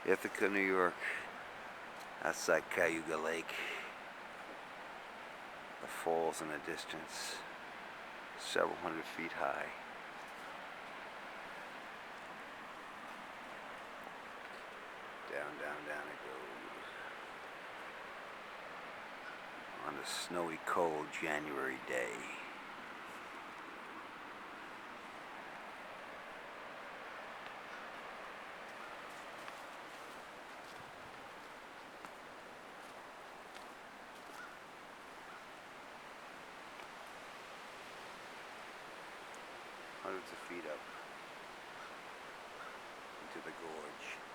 Ithaca, New York, outside Cayuga Lake. The falls in the distance, several hundred feet high. Down, down, down it goes. On a snowy, cold January day. Hundreds of feet up into the gorge.